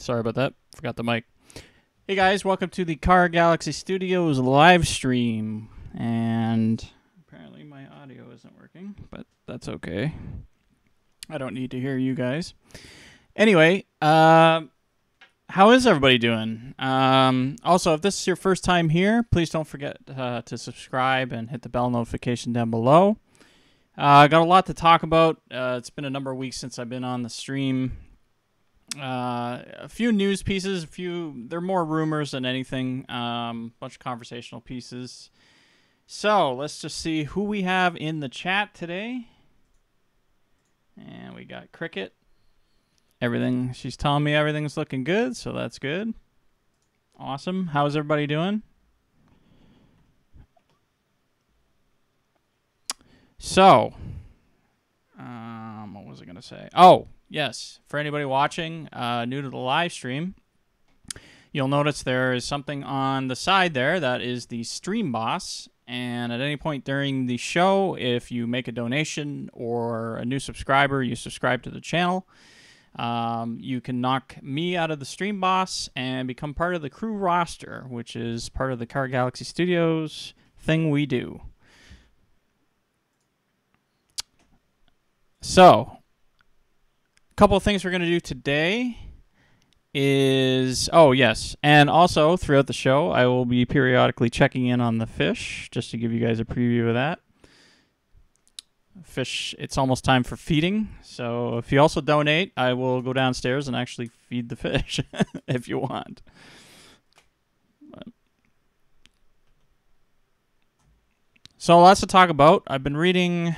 Sorry about that. Forgot the mic. Hey guys, welcome to the Karr Galaxy Studios live stream. And apparently my audio isn't working, but that's okay. I don't need to hear you guys. Anyway, how is everybody doing? Also, if this is your first time here, please don't forget to subscribe and hit the bell notification down below. I got a lot to talk about. It's been a number of weeks since I've been on the stream. A few news pieces, they're more rumors than anything, bunch of conversational pieces. So let's just see who we have in the chat today. And we got Cricket. She's telling me everything's looking good, so that's good. Awesome. How's everybody doing? So, what was I going to say? Oh, yes. For anybody watching, new to the live stream, you'll notice there is something on the side there that is the stream boss. And at any point during the show, if you make a donation or a new subscriber, you subscribe to the channel, you can knock me out of the stream boss and become part of the crew roster, which is part of the Karr Galaxy Studios thing we do. So, a couple of things we're going to do today is, oh yes, and also throughout the show I will be periodically checking in on the fish just to give you guys a preview of that. Fish, it's almost time for feeding, so if you also donate, I will go downstairs and actually feed the fish if you want. So lots to talk about. I've been reading.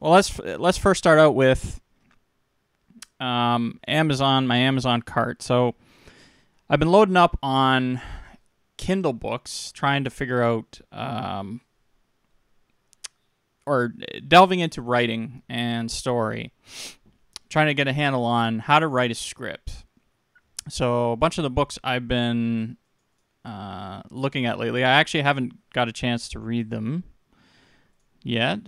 Well, let's first start out with Amazon, my Amazon cart. So I've been loading up on Kindle books, trying to figure out or delving into writing and story, trying to get a handle on how to write a script. So a bunch of the books I've been looking at lately, I actually haven't got a chance to read them yet,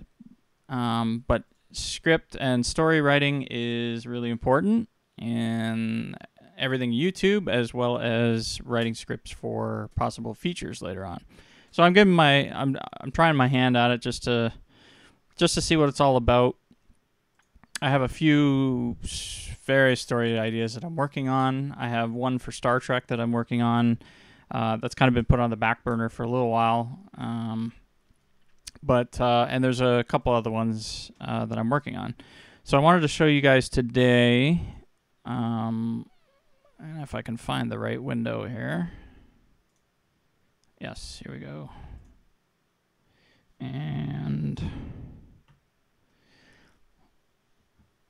but script and story writing is really important in everything YouTube, as well as writing scripts for possible features later on. So I'm trying my hand at it just to see what it's all about. I have a few various story ideas that I'm working on. I have one for Star Trek that I'm working on. That's kind of been put on the back burner for a little while. And there's a couple other ones that I'm working on. So I wanted to show you guys today, and if I can find the right window here. Yes, here we go. And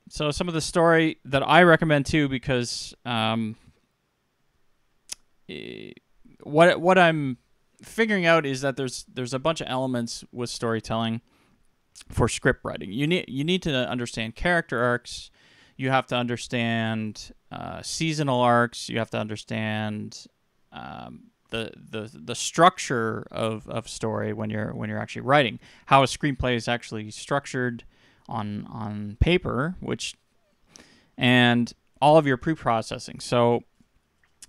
so some of the story that I recommend too, because what I'm figuring out is that there's a bunch of elements with storytelling for script writing. You need to understand character arcs. You have to understand seasonal arcs. You have to understand the structure of story when you're actually writing. How a screenplay is actually structured on paper, and all of your pre-processing. So,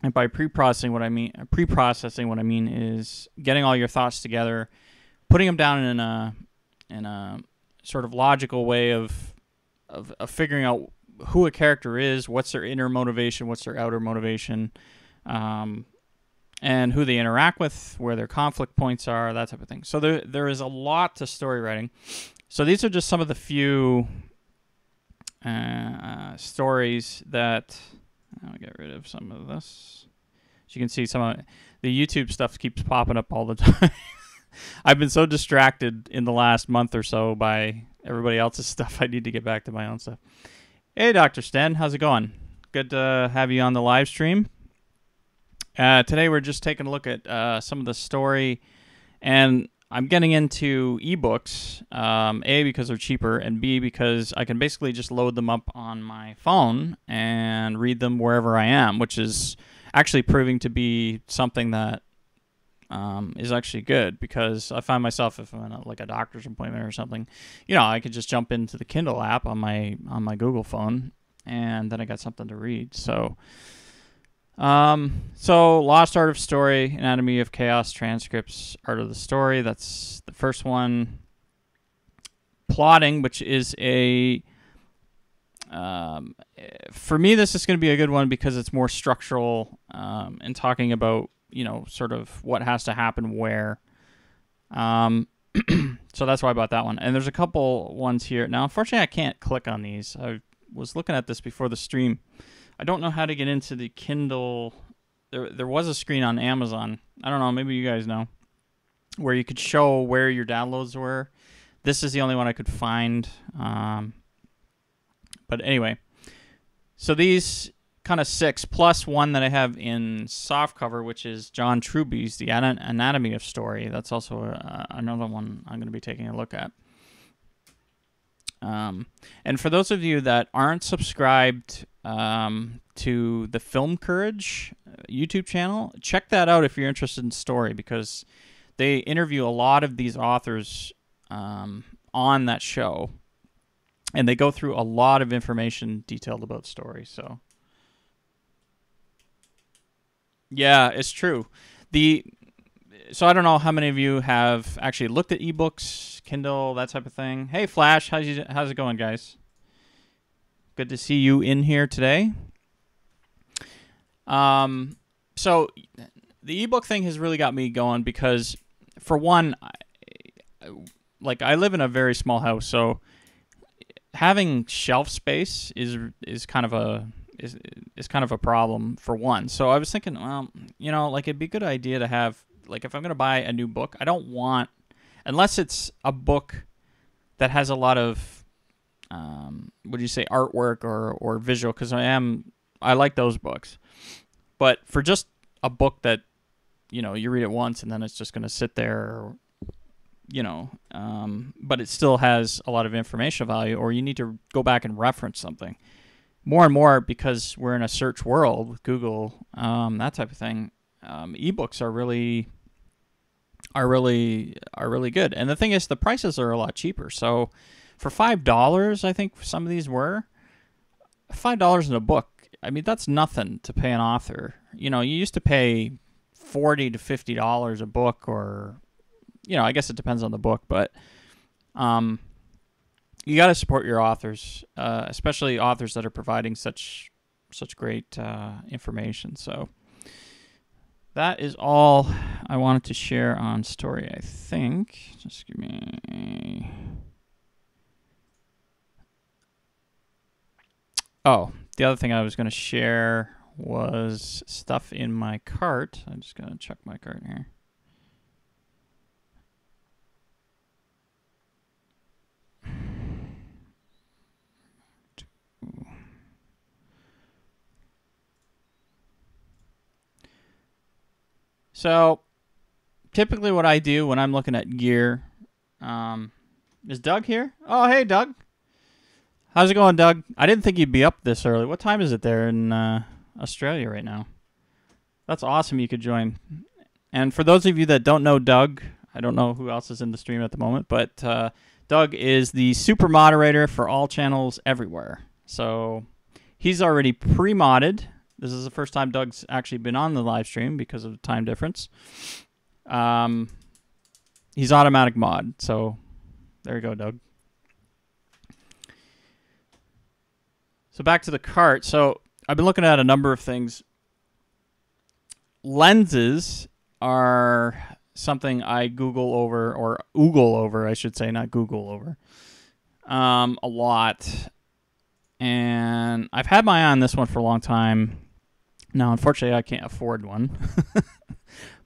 and by pre-processing what I mean is getting all your thoughts together, putting them down in a sort of logical way of figuring out who a character is, what's their inner motivation, what's their outer motivation, and who they interact with, where their conflict points are, that type of thing. So there is a lot to story writing. So these are just some of the few stories that I'll get rid of some of this. As you can see, some of the YouTube stuff keeps popping up all the time. I've been so distracted in the last month or so by everybody else's stuff. I need to get back to my own stuff. Hey, Dr. Sten, how's it going? Good to have you on the live stream. Today we're just taking a look at some of the story, and I'm getting into ebooks, A, because they're cheaper, and B, because I can basically just load them up on my phone and read them wherever I am, which is actually proving to be something that is actually good, because I find myself, if I'm in a doctor's appointment or something, I could just jump into the Kindle app on my Google phone, and then I got something to read. So So Lost Art of Story, Anatomy of Chaos, Transcripts, Art of the Story. That's the first one. Plotting, which is a for me, this is going to be a good one because it's more structural and talking about, sort of what has to happen where. So that's why I bought that one. And there's a couple ones here. Now, unfortunately, I can't click on these. I was looking at this before the stream. I don't know how to get into the Kindle. There was a screen on Amazon. I don't know. Maybe you guys know. Where you could show where your downloads were. This is the only one I could find. But anyway. So these kind of 6 plus one that I have in softcover, which is John Truby's The Anatomy of Story. That's also another one I'm going to be taking a look at. And for those of you that aren't subscribed to the Film Courage YouTube channel, check that out if you're interested in story, because they interview a lot of these authors on that show, and they go through a lot of information detailed about story. So yeah, it's true. So I don't know how many of you have actually looked at ebooks, Kindle, that type of thing. Hey, Flash, how's it going, guys? Good to see you in here today. So the ebook thing has really got me going because, for one, I live in a very small house, so having shelf space is kind of a problem, for one. So I was thinking, well, it'd be a good idea to have, if I'm going to buy a new book, I don't want, unless it's a book that has a lot of, artwork or visual, because I like those books. But for just a book that, you read it once and then it's just going to sit there, but it still has a lot of information value, or you need to go back and reference something. More and more, because we're in a search world with Google, that type of thing, ebooks are really good. And the thing is, the prices are a lot cheaper. So for $5, I think some of these were $5 in a book. I mean, that's nothing to pay an author. You used to pay $40 to $50 a book, or I guess it depends on the book, but you got to support your authors, especially authors that are providing such great information. So that is all I wanted to share on story, I think. Just give me... Oh, the other thing I was going to share was stuff in my cart. I'm just going to check my cart here. So typically what I do when I'm looking at gear, is Doug here? Oh, hey, Doug. How's it going, Doug? I didn't think you'd be up this early. What time is it there in Australia right now? That's awesome you could join. And for those of you that don't know Doug, I don't know who else is in the stream at the moment, but Doug is the super moderator for all channels everywhere. So he's already pre-modded. This is the first time Doug's actually been on the live stream because of the time difference. He's automatic mod, so there you go, Doug. So back to the cart. So I've been looking at a number of things. Lenses are something I Google over, or Oogle over, I should say, not Google over, a lot. And I've had my eye on this one for a long time. Now, unfortunately, I can't afford one.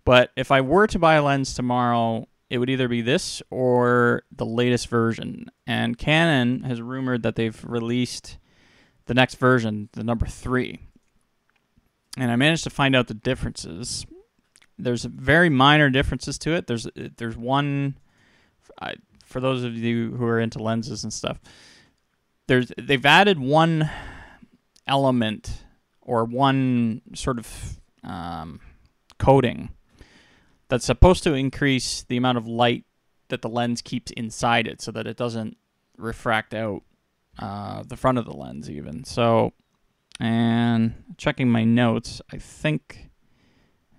But if I were to buy a lens tomorrow, it would either be this or the latest version. And Canon has rumored that they've released the next version, the number 3. And I managed to find out the differences. There's very minor differences to it. There's one, for those of you who are into lenses and stuff, they've added one element, or one sort of coating that's supposed to increase the amount of light that the lens keeps inside it, so that it doesn't refract out the front of the lens even. So And checking my notes, I think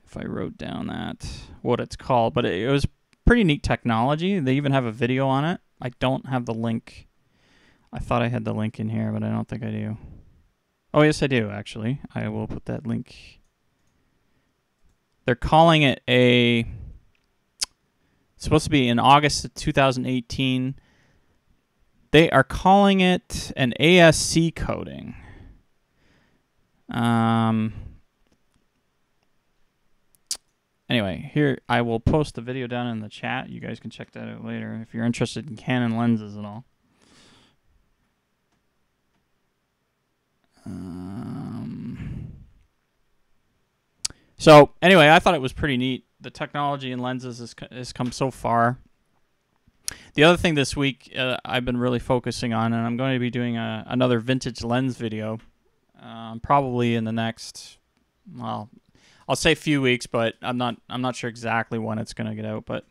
if I wrote down what it's called, but it was pretty neat technology. They even have a video on it. I don't have the link. I thought I had the link in here, but I don't think I do. Oh, yes, I do, actually. I will put that link. They're calling it it's supposed to be in August of 2018. They are calling it an ASC coding. Anyway, here I will post the video down in the chat. You guys can check that out later if you're interested in Canon lenses and all. So anyway, I thought it was pretty neat. The technology in lenses has come so far. The other thing this week I've been really focusing on, and I'm going to be doing another vintage lens video, probably in the next, well, I'll say a few weeks, but I'm not sure exactly when it's going to get out. But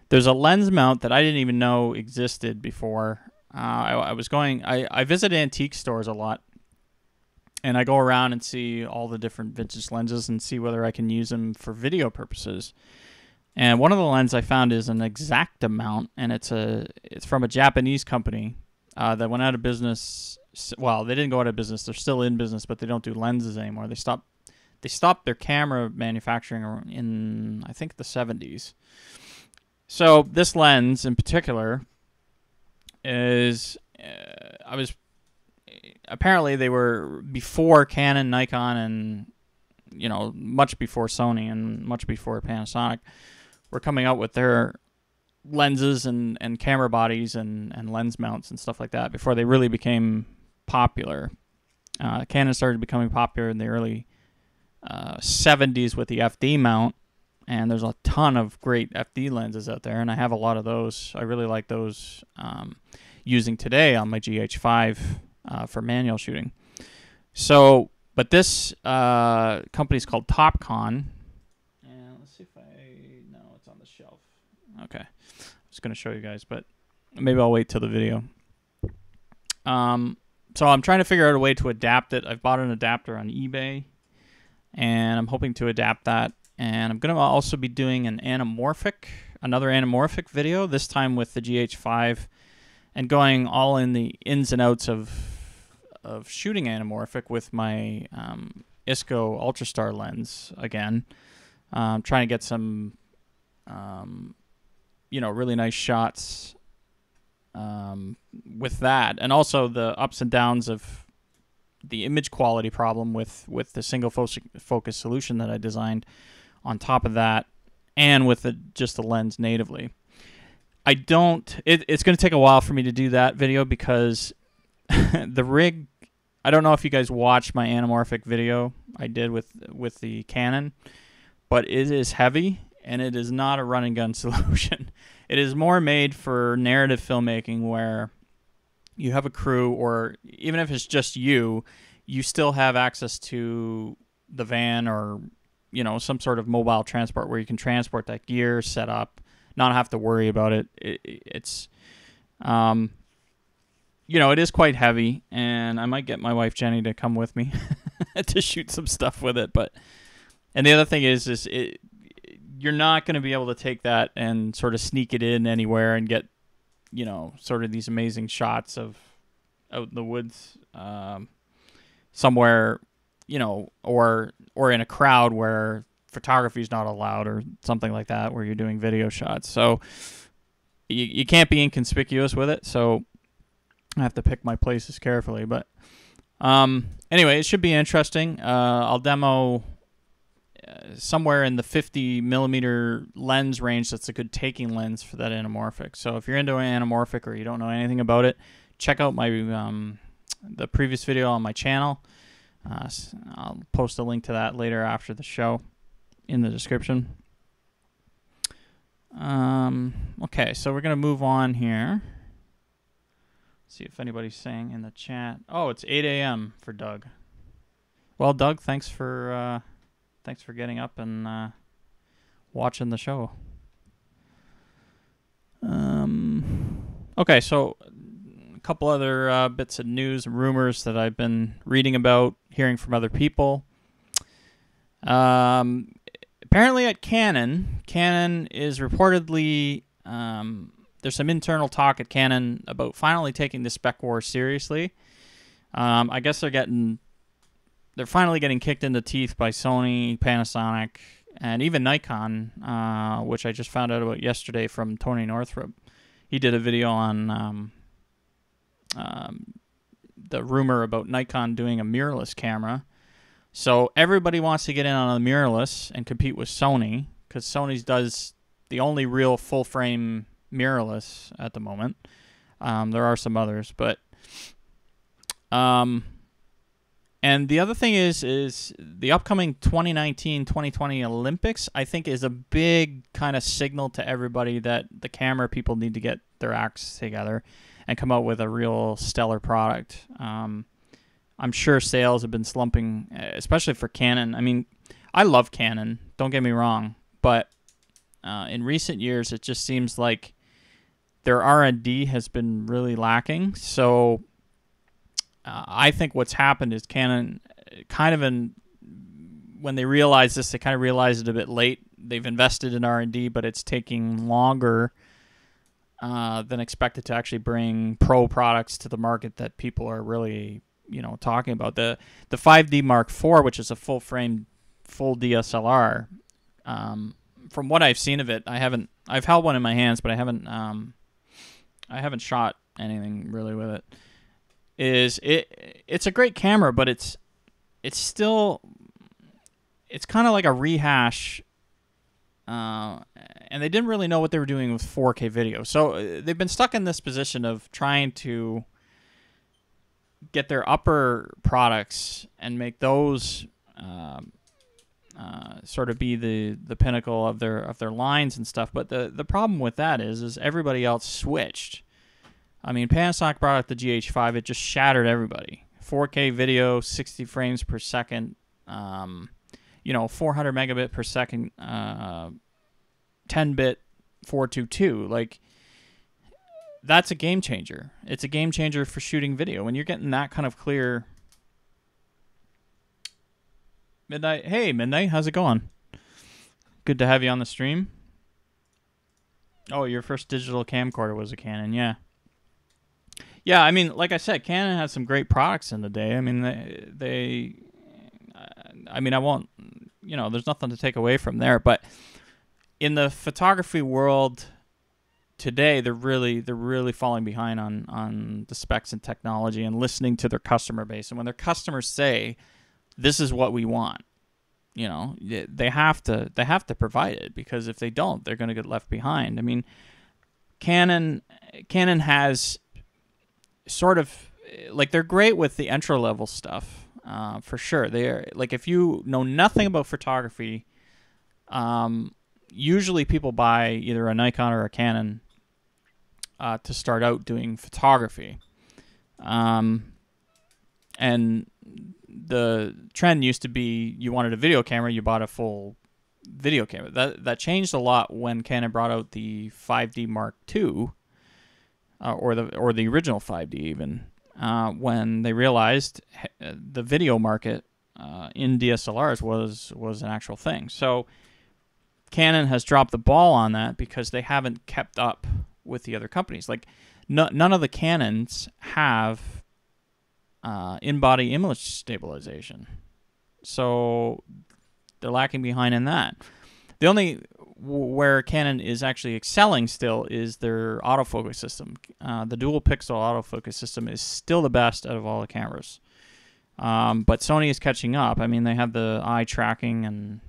there's a lens mount that I didn't even know existed before. I visit antique stores a lot. And I go around and see all the different vintage lenses and see whether I can use them for video purposes. And one of the lenses I found is an Exacta mount, and it's from a Japanese company that went out of business. Well, they didn't go out of business; they're still in business, but they don't do lenses anymore. They stopped their camera manufacturing in, I think, the 70s. So this lens in particular is apparently they were before Canon, Nikon, and much before Sony and much before Panasonic were coming out with their lenses and camera bodies and lens mounts and stuff like that before they really became popular. Canon started becoming popular in the early 70s with the FD mount, and there's a ton of great FD lenses out there, and I have a lot of those. I really like those using today on my GH5 for manual shooting. So, but this company's called Topcon. And let's see if no, it's on the shelf. Okay. I was going to show you guys, but maybe I'll wait till the video. So I'm trying to figure out a way to adapt it. I've bought an adapter on eBay, and I'm hoping to adapt that. And I'm going to also be doing another anamorphic video, this time with the GH5, and going all in the ins and outs of shooting anamorphic with my ISCO Ultrastar lens again. Trying to get some, really nice shots with that, and also the ups and downs of the image quality problem with the single focus solution that I designed on top of that, and with just the lens natively. It's going to take a while for me to do that video because the rig, I don't know if you guys watched my anamorphic video I did with the Canon, but it is heavy, and it is not a run and gun solution. It is more made for narrative filmmaking where you have a crew, or even if it's just you still have access to the van or some sort of mobile transport where you can transport that gear, set up, not have to worry about it. It's it is quite heavy, and I might get my wife Jenny to come with me to shoot some stuff with it. And the other thing is you're not going to be able to take that and sort of sneak it in anywhere and get sort of these amazing shots of out in the woods somewhere, or in a crowd where photography is not allowed or something like that, where you're doing video shots. So you can't be inconspicuous with it. So I have to pick my places carefully. But anyway, it should be interesting. I'll demo somewhere in the 50 millimeter lens range. That's a good taking lens for that anamorphic. So if you're into anamorphic or you don't know anything about it, check out my the previous video on my channel. I'll post a link to that later after the show in the description. Okay, so we're going to move on here. See if anybody's saying in the chat. Oh, it's 8 a.m. for Doug. Well, Doug, thanks for getting up and watching the show. Okay, so couple other bits of news and rumors that I've been reading about, hearing from other people. Apparently at Canon is reportedly, there's some internal talk at Canon about finally taking the spec war seriously. I guess they're finally getting kicked in the teeth by Sony, Panasonic, and even Nikon, which I just found out about yesterday from Tony Northrup. He did a video on the rumor about Nikon doing a mirrorless camera. So everybody wants to get in on the mirrorless and compete with Sony, because Sony's does the only real full-frame mirrorless at the moment. There are some others, but... and the other thing is the upcoming 2019-2020 Olympics, I think, is a big kind of signal to everybody that the camera people need to get their acts together and come out with a real stellar product. I'm sure sales have been slumping, especially for Canon. I mean, I love Canon, don't get me wrong, but in recent years, it just seems like their R&D has been really lacking. So I think what's happened is Canon when they realized this, they kind of realized it a bit late. They've invested in R&D, but it's taking longer than expected to actually bring pro products to the market that people are really, talking about. The 5D Mark IV, which is a full DSLR. From what I've seen of it, I've held one in my hands, but I haven't shot anything really with it. It's a great camera, but it's kind of like a rehash, and they didn't really know what they were doing with 4K video. So they've been stuck in this position of trying to get their upper products and make those sort of be the pinnacle of their lines and stuff. But the problem with that is everybody else switched. I mean, Panasonic brought out the GH5. It just shattered everybody. 4K video, 60 frames per second, 400 megabit per second, 10-bit 422. Like, that's a game changer. It's a game changer for shooting video. When you're getting that kind of clear... Midnight. Hey, Midnight. How's it going? Good to have you on the stream. Oh, your first digital camcorder was a Canon, yeah. Yeah, I mean, like I said, Canon has some great products in the day. I mean, I won't, there's nothing to take away from there. But in the photography world today, they're really falling behind on the specs and technology and listening to their customer base. And when their customers say, "This is what we want," they have to provide it, because if they don't, they're going to get left behind. I mean, Canon has sort of, like, they're great with the entry level stuff, for sure. They're like, if you know nothing about photography, usually people buy either a Nikon or a Canon to start out doing photography, and the trend used to be, you wanted a video camera, you bought a full video camera. That changed a lot when Canon brought out the 5D Mark II. Or the original 5D even, when they realized the video market in DSLRs was an actual thing. So Canon has dropped the ball on that because they haven't kept up with the other companies. Like, none of the Canons have in-body image stabilization, so they're lacking behind in that. The only where Canon is actually excelling still is their autofocus system. The dual pixel autofocus system is still the best out of all the cameras. But Sony is catching up. I mean, they have the eye tracking and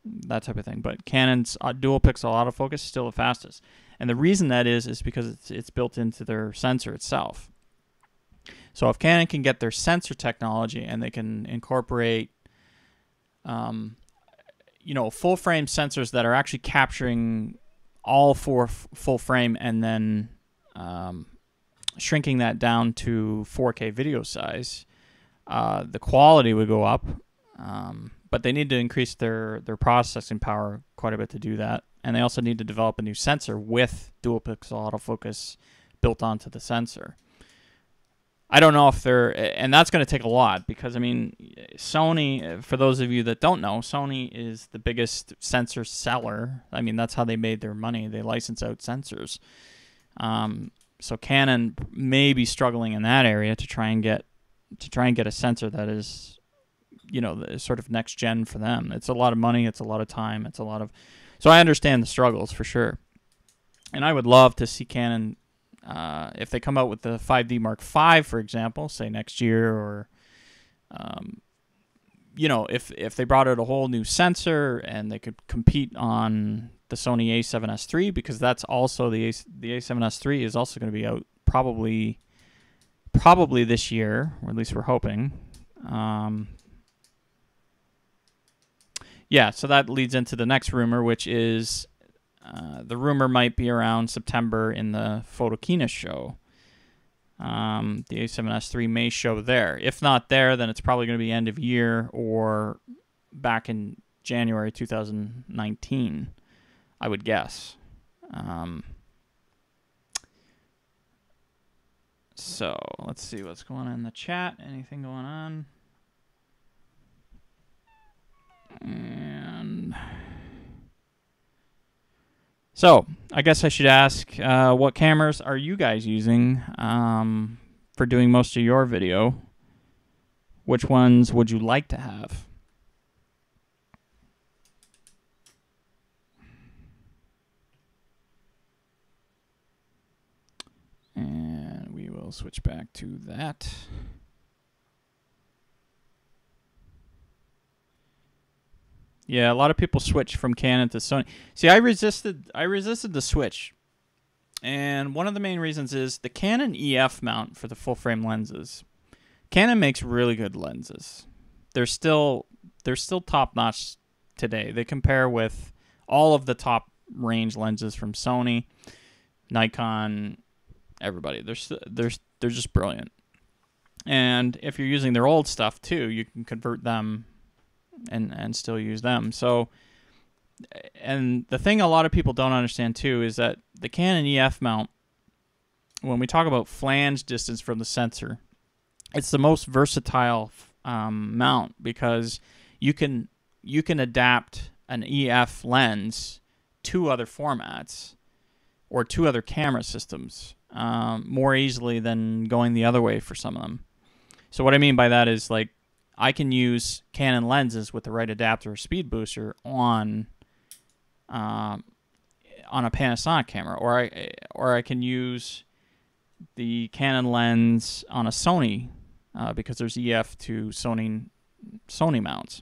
that type of thing. But Canon's dual pixel autofocus is still the fastest. And the reason that is because it's built into their sensor itself. So if Canon can get their sensor technology and they can incorporate full frame sensors that are actually capturing all four full frame and then shrinking that down to 4K video size, the quality would go up. But they need to increase their processing power quite a bit to do that. And they also need to develop a new sensor with dual pixel autofocus built onto the sensor. I don't know if they're, and that's going to take a lot because, I mean, Sony, for those of you that don't know, Sony is the biggest sensor seller. I mean, that's how they made their money. They license out sensors. So Canon may be struggling in that area to try and get a sensor that is, you know, the sort of next gen for them. It's a lot of money. It's a lot of time. It's a lot of, so I understand the struggles for sure. And I would love to see Canon, if they come out with the 5D Mark V, for example, say next year, or, you know, if they brought out a whole new sensor and they could compete on the Sony A7S III, because that's also the A7S III is also going to be out probably this year, or at least we're hoping. Yeah, so that leads into the next rumor, which is the rumor might be around September in the Photokina show. The A7S III may show there. If not there, then it's probably going to be end of year or back in January 2019, I would guess. So let's see what's going on in the chat. Anything going on? And so I guess I should ask, what cameras are you guys using for doing most of your video? Which ones would you like to have? And we will switch back to that. Yeah, a lot of people switch from Canon to Sony. See, I resisted the switch. And one of the main reasons is the Canon EF mount for the full frame lenses. Canon makes really good lenses. They're still top notch today. They compare with all of the top range lenses from Sony, Nikon, everybody. They're just brilliant. And if you're using their old stuff too, you can convert them and still use them. So, and the thing a lot of people don't understand too is that the Canon EF mount, when we talk about flange distance from the sensor, it's the most versatile mount because you can adapt an EF lens to other formats or to other camera systems more easily than going the other way for some of them. So what I mean by that is, like, I can use Canon lenses with the right adapter or speed booster on a Panasonic camera, or I can use the Canon lens on a Sony because there's EF to Sony mounts.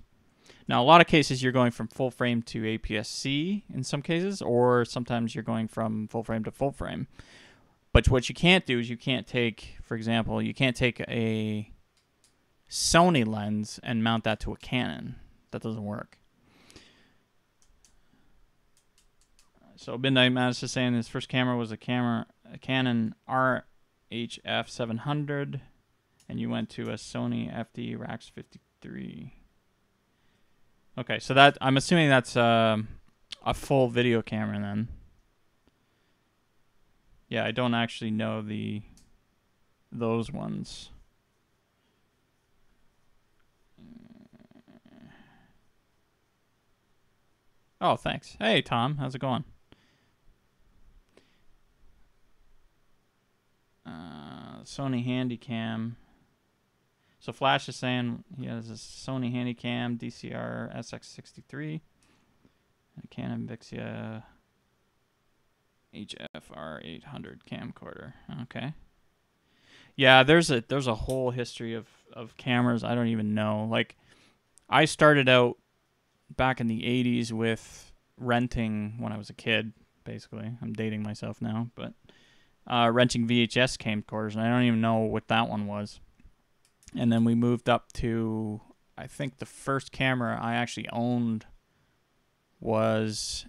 Now, a lot of cases you're going from full frame to APS-C in some cases, or sometimes you're going from full frame to full frame. But what you can't do is you can't take, for example, you can't take a Sony lens and mount that to a Canon. That doesn't work. So Midnight Madness is saying his first camera was a Canon RHF 700, and you went to a Sony FD Rax 53. Okay, so that, I'm assuming that's a full video camera then. Yeah, I don't actually know those ones. Oh, thanks. Hey, Tom. How's it going? Sony Handycam. So Flash is saying he has a Sony Handycam DCR SX63, and a Canon Vixia HFR 800 camcorder. Okay. Yeah, there's a whole history of cameras I don't even know. Like, I started out back in the 80s with renting when I was a kid, basically. I'm dating myself now, but renting VHS camcorders, and I don't even know what that one was. And then we moved up to, I think the first camera I actually owned was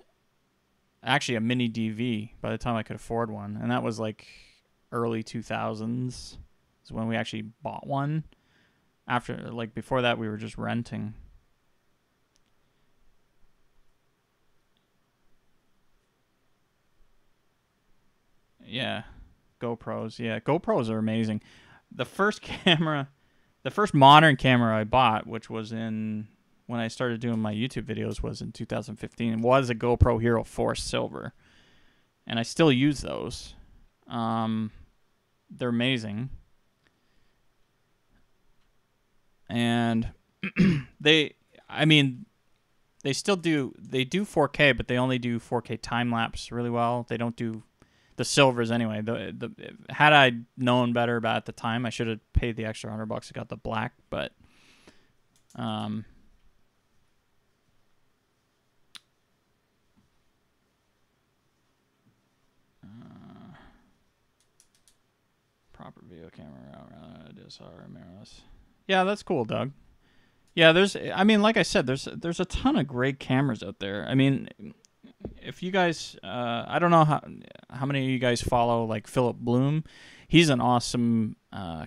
actually a mini DV by the time I could afford one, and that was like early 2000s is when we actually bought one. After, like, before that we were just renting. Yeah, GoPros. Yeah, GoPros are amazing. the first camera, the first modern camera I bought, which was in when I started doing my YouTube videos, was in 2015. Was a GoPro Hero 4 Silver, and I still use those. They're amazing, and I mean, they still do 4K, but they only do 4K time lapse really well. They don't do the silvers anyway. Had I known better about at the time, I should have paid the extra $100 and got the black. But proper video camera DSLR mirrorless. Yeah, that's cool, Doug. Yeah, I mean, like I said, there's a ton of great cameras out there. I mean, if you guys, I don't know how many of you guys follow like Philip Bloom. He's an awesome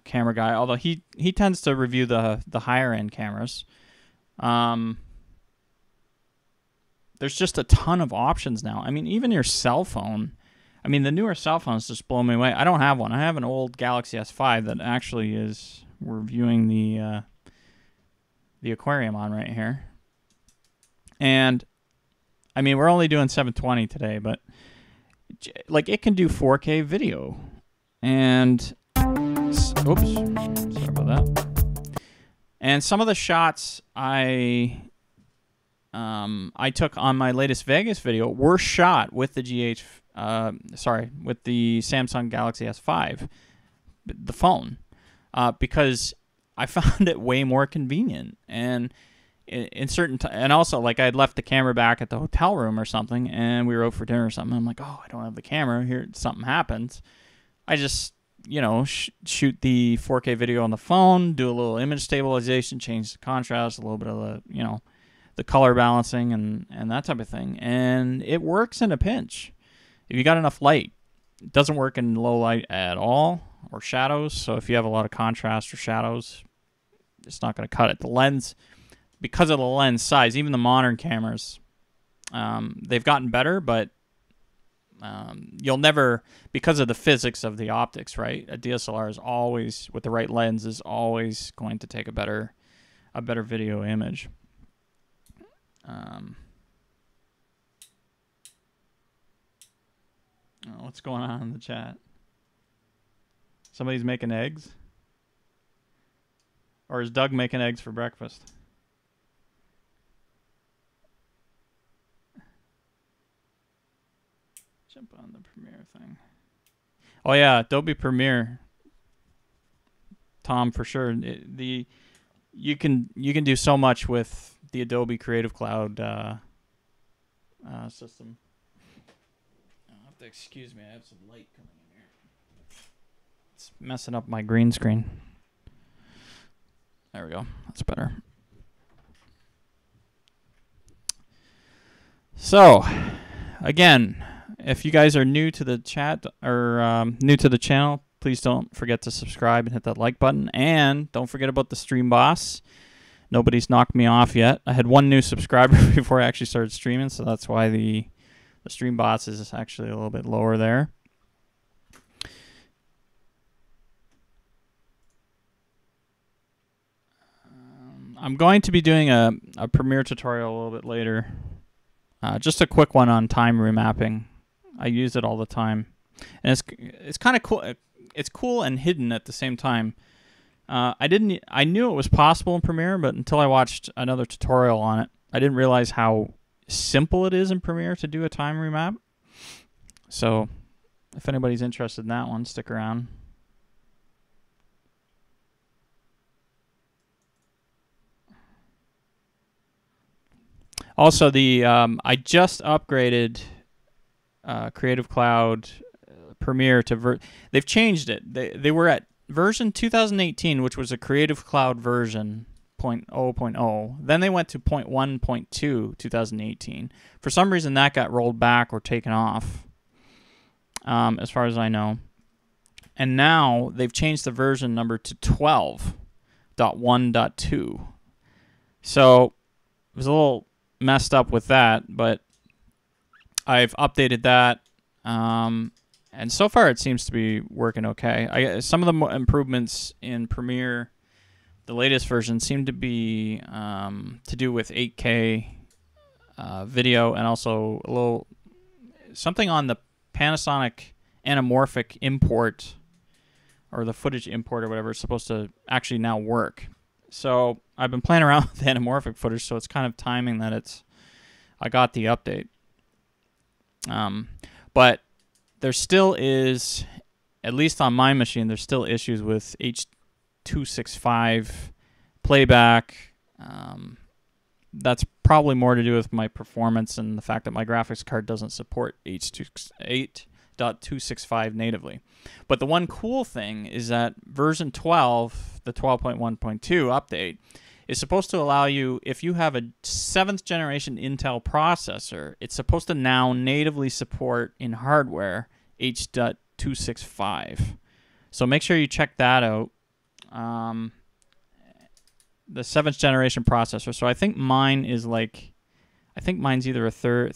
camera guy, although he tends to review the higher end cameras. There's just a ton of options now. I mean, even your cell phone. I mean, the newer cell phones just blow me away. I don't have one. I have an old Galaxy S5 that actually is. We're viewing the Aqaurium on right here, and I mean, we're only doing 720 today, but like it can do 4K video, and oops, sorry about that. And some of the shots I took on my latest Vegas video were shot with the with the Samsung Galaxy S5, the phone, because I found it way more convenient. And in certain and also, like, I had left the camera back at the hotel room or something, and we were out for dinner or something. I'm like, oh, I don't have the camera here. Something happens. I just, shoot the 4K video on the phone, do a little image stabilization, change the contrast, a little bit of the, the color balancing and that type of thing. And it works in a pinch. If you got enough light, it doesn't work in low light at all, or shadows. So if you have a lot of contrast or shadows, it's not going to cut it. The lens, because of the lens size, even the modern cameras, they've gotten better, but you'll never, because of the physics of the optics, right? A DSLR is always, with the right lens, is always going to take a better video image. What's going on in the chat? Somebody's making eggs? Or is Doug making eggs for breakfast? Jump on the Premiere thing. Oh yeah, Adobe Premiere. Tom, for sure. You can do so much with the Adobe Creative Cloud system. You'll have to excuse me. I have some light coming in here. It's messing up my green screen. There we go. That's better. So, again, if you guys are new to the chat or new to the channel, please don't forget to subscribe and hit that like button. And don't forget about the Stream Boss. Nobody's knocked me off yet. I had one new subscriber before I actually started streaming, so that's why the Stream Boss is actually a little bit lower there. I'm going to be doing a Premiere tutorial a little bit later. Just a quick one on time remapping. I use it all the time, and it's kind of cool. It's cool and hidden at the same time. I knew it was possible in Premiere, but until I watched another tutorial on it, I didn't realize how simple it is in Premiere to do a time remap. So, if anybody's interested in that one, stick around. Also, I just upgraded Creative Cloud Premiere to they've changed it. They were at version 2018, which was a Creative Cloud version 0.0.0. Then they went to 0.1.2 2018. For some reason, that got rolled back or taken off, as far as I know. And now they've changed the version number to 12.1.2. So it was a little messed up with that, but I've updated that, And so far, it seems to be working okay. Some of the improvements in Premiere, the latest version, seem to be to do with 8K video, and also a little something on the Panasonic anamorphic import, or the footage import or whatever. It's supposed to actually now work. So I've been playing around with anamorphic footage, so it's kind of timing that I got the update. But there still is, at least on my machine, there's still issues with H.265 playback. That's probably more to do with my performance and the fact that my graphics card doesn't support H.265 natively. But the one cool thing is that version 12, the 12.1.2 update, is supposed to allow you, if you have a 7th generation Intel processor, it's supposed to now natively support in hardware H.265. So make sure you check that out. The 7th generation processor. So I think mine is like, I think mine's either a third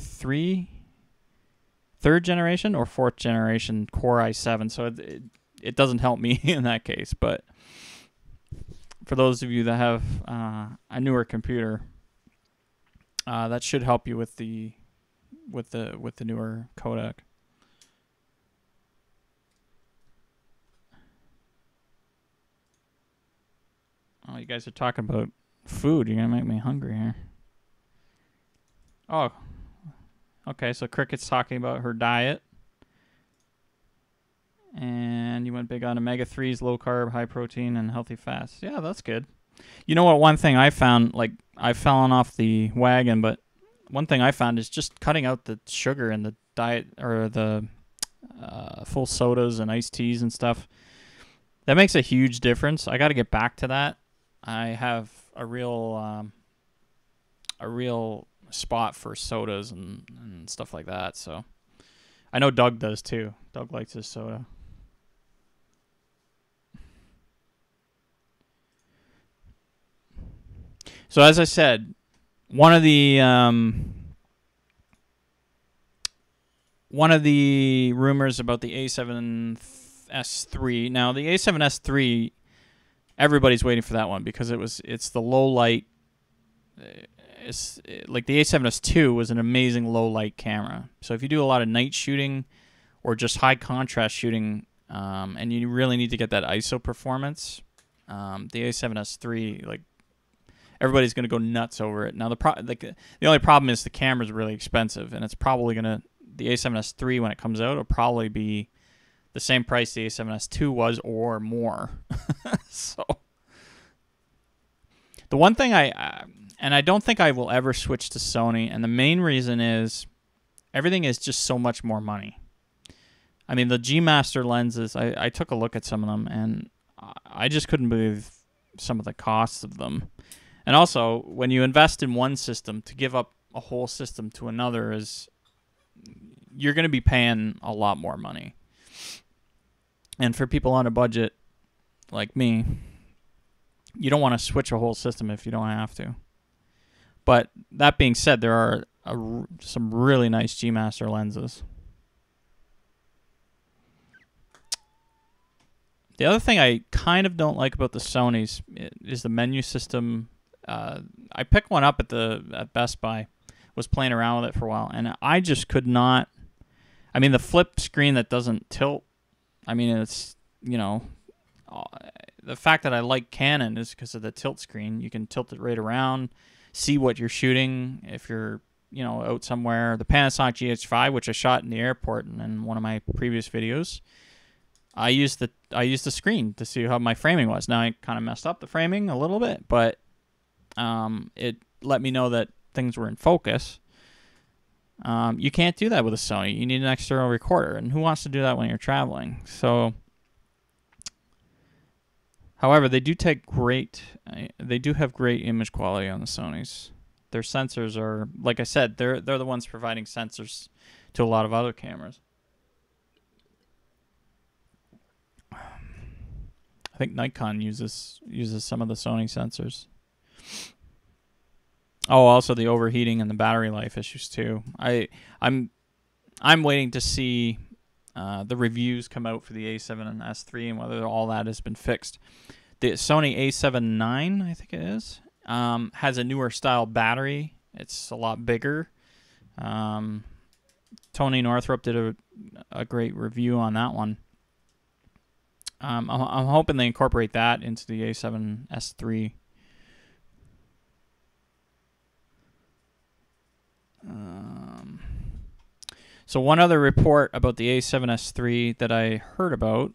generation or 4th generation Core i7. So it doesn't help me in that case, but for those of you that have a newer computer, that should help you with the newer codec. Oh, you guys are talking about food. You're gonna make me hungry here. Oh, okay. So Cricket's talking about her diet, and you went big on omega-3s, low carb, high protein, and healthy fats. Yeah, that's good. You know what? One thing I found, like, I've fallen off the wagon, but one thing I found is just cutting out the sugar in the diet, or the full sodas and iced teas and stuff. That makes a huge difference. I got to get back to that. I have a real spot for sodas and stuff like that. So I know Doug does too. Doug likes his soda. So as I said, one of the rumors about the A7S III. Now the A7S III, everybody's waiting for that one because it's the low light. It's like the A7S II was an amazing low light camera. So if you do a lot of night shooting or just high contrast shooting, and you really need to get that ISO performance, the A7S III, like, everybody's going to go nuts over it. Now the only problem is the camera's really expensive, and it's probably the A7S III, when it comes out, will probably be the same price the A7S II was or more. So the one thing and I don't think I will ever switch to Sony, and the main reason is everything is just so much more money. I mean, the G Master lenses, I took a look at some of them, and I just couldn't believe some of the costs of them. And also, when you invest in one system, to give up a whole system to another, you're going to be paying a lot more money. And for people on a budget like me, you don't want to switch a whole system if you don't have to. But that being said, there are some really nice G Master lenses. The other thing I kind of don't like about the Sonys is the menu system. I picked one up at Best Buy, was playing around with it for a while, and I just could not. I mean, the flip screen that doesn't tilt. I mean, it's, the fact that I like Canon is because of the tilt screen. You can tilt it right around, see what you're shooting if you're, out somewhere. The Panasonic GH5, which I shot in the airport in one of my previous videos, I used the screen to see how my framing was. Now I kind of messed up the framing a little bit, but it let me know that things were in focus. You can't do that with a Sony. You need an external recorder, and who wants to do that when you're traveling? So, however, they do have great image quality on the Sonys. Their sensors are, like I said, they're the ones providing sensors to a lot of other cameras. I think Nikon uses some of the Sony sensors. Oh, also the overheating and the battery life issues too. I'm waiting to see the reviews come out for the A7 and S3 and whether all that has been fixed. The Sony A7 III, I think it is, has a newer style battery. It's a lot bigger. Tony Northrup did a great review on that one. I'm hoping they incorporate that into the A7 S3. So one other report about the A7 S3 that I heard about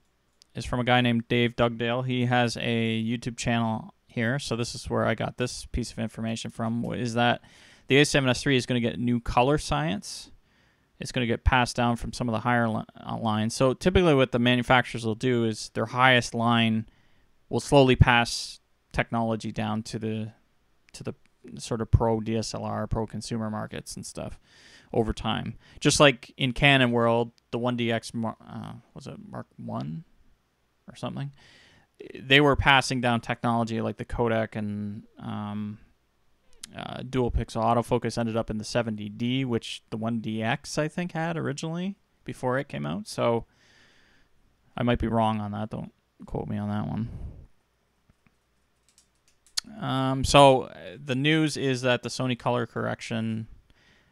is from a guy named Dave Dugdale. He has a YouTube channel here, so this is where I got this piece of information from, is that the A7 S3 is going to get new color science. It's going to get passed down from some of the higher lines. So typically what the manufacturers will do is their highest line will slowly pass technology down to the sort of pro DSLR, pro consumer markets and stuff over time. Just like in Canon world, the 1DX, was it Mark 1 or something? They were passing down technology like the codec and dual pixel autofocus ended up in the 70D, which the 1DX I think had originally before it came out. So I might be wrong on that. Don't quote me on that one. So the news is that the Sony color correction